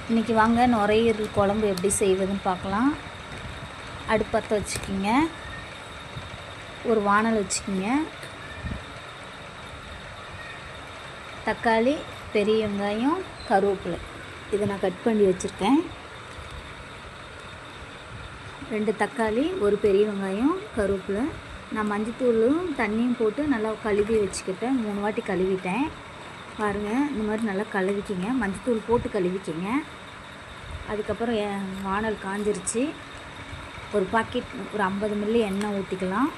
இன்றைக்கி வாங்க நுரையீரல் குழம்பு எப்படி செய்வதுன்னு பார்க்கலாம். அடுப்பு பற்ற வச்சுக்கிங்க. ஒரு வானல் வச்சுக்கிங்க. தக்காளி, பெரிய வெங்காயம், கருவேப்பிலை இதை நான் கட் பண்ணி வச்சுருக்கேன். 2 தக்காளி, ஒரு பெரிய வெங்காயம், கருவேப்பிலை. நான் மஞ்சத்தூளும் தண்ணியும் போட்டு நல்லா கழுவி வச்சுக்கிட்டேன். 3 வாட்டி கழுவிட்டேன். பாருங்கள், இந்த மாதிரி நல்லா கழுவிக்கிங்க. மஞ்சத்தூள் போட்டு கழுவிக்கிங்க. அதுக்கப்புறம் வானல் காஞ்சிருச்சு. ஒரு பாக்கெட் ஒரு 50 மில்லி எண்ணெய் ஊற்றிக்கலாம்.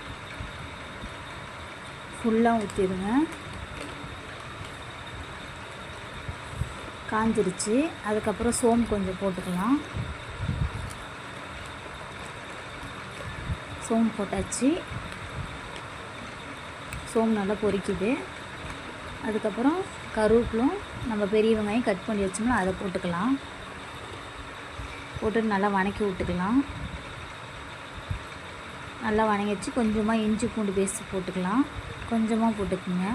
ஃபுல்லாக ஊற்றிடுங்க. காஞ்சிருச்சு. அதுக்கப்புறம் சோம்பு கொஞ்சம் போட்டுக்கலாம். சோம்பு போட்டாச்சு. சோம்பு நல்லா பொரிக்குது. அதுக்கப்புறம் கருவேப்பிலும் நம்ம பெரிய வெங்காயம் கட் பண்ணி வச்சோம்னா அதை போட்டுக்கலாம். போட்டு நல்லா வணக்கி விட்டுக்கலாம். நல்லா வணங்கிச்சு. கொஞ்சமாக இஞ்சி பூண்டு பேஸ்ட்டு போட்டுக்கலாம். கொஞ்சமாக போட்டுக்குங்க.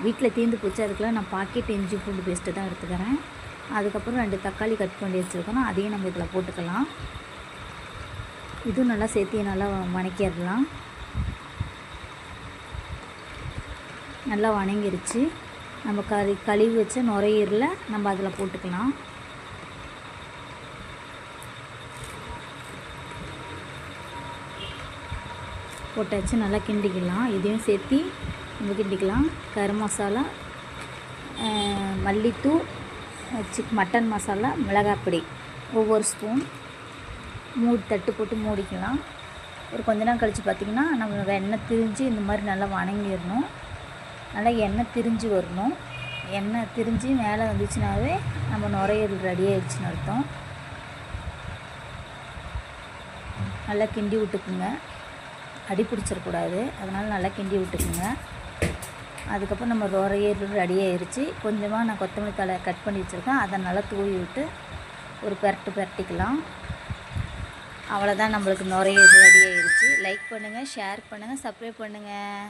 வீட்டில் தீர்ந்து போச்சு, அதுக்கெல்லாம் நான் பாக்கெட் இஞ்சி பூண்டு பேஸ்ட்டு தான் எடுத்துக்கிறேன். அதுக்கப்புறம் 2 தக்காளி கட் பண்ணி வச்சுருக்கோம், அதையும் நம்ம இதில் போட்டுக்கலாம். இதுவும் நல்லா சேர்த்து நல்லா வணக்கிடலாம். நல்லா வணங்கிருச்சு. நம்ம கழுவி வச்ச நுரையீரலை நம்ம அதில் போட்டுக்கலாம். போட்டாச்சு. நல்லா கிண்டிக்கலாம். இதையும் சேர்த்து நம்ம கிண்டிக்கலாம். கரம் மசாலா, மல்லித்தூள், மட்டன் மசாலா, மிளகாப்பொடி ஒவ்வொரு ஸ்பூன் தட்டு போட்டு மூடிக்கலாம். ஒரு கொஞ்ச நேரம் கழித்து பார்த்திங்கன்னா நம்ம எண்ணெய் திரிஞ்சு இந்த மாதிரி நல்லா வணங்கிடணும். நல்லா எண்ணெய் திரிஞ்சு வரணும். எண்ணெய் திரிஞ்சு மேலே வந்துச்சுனாவே நம்ம நுரையீரல் ரெடி ஆகிடுச்சின்னு அர்த்தம். நல்லா கிண்டி விட்டுக்குங்க. அடி பிடிச்சிடக்கூடாது, அதனால் நல்லா கிண்டி விட்டுக்குங்க. அதுக்கப்புறம் நம்ம நுரையீரல் ரெடி ஆகிடுச்சு. கொஞ்சமாக நான் கொத்தமல்லி தழை கட் பண்ணி வச்சுருக்கேன், அதை நல்லா தூவி விட்டு ஒரு பெரட்டிக்கலாம். அவ்வளோதான், நம்மளுக்கு நுரையீரல் ரெடி ஆகிடுச்சு. லைக் பண்ணுங்கள், ஷேர் பண்ணுங்கள், சப்ஸ்கிரைப் பண்ணுங்கள்.